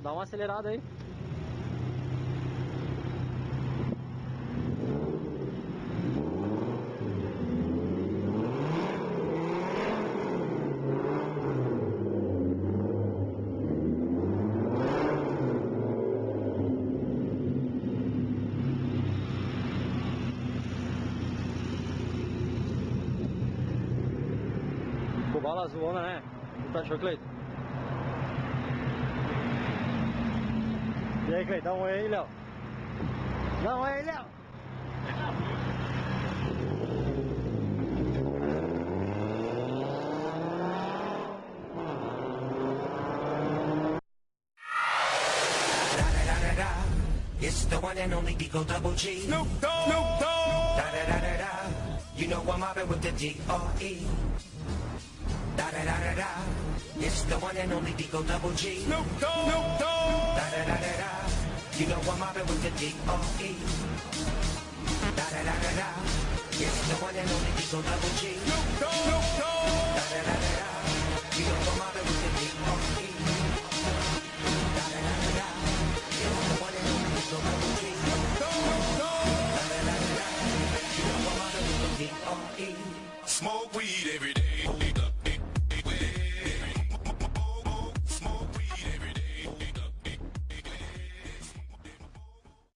Dá uma acelerada aí. Ficou bala azul, né? O que tu achou, Cleiton? E aí, Cleiton, dá um oi aí, Léo. Dá um oi aí, Léo. It's the one and only Deagle Double G. Snoop Dogg. Snoop Dogg. Da da da da da. You know I'm mobbing with the D.R.E. Da da da da da. It's the one and only Deagle Double G. Snoop Dogg. Snoop Dogg. Da da da da da. You know I'm mobbing with the D.R.E. Da da da da da. It's the one and only Deagle Double G. Snoop Dogg. Snoop Dogg. Da da da da da. You know I'm mobbing with the D.R.E.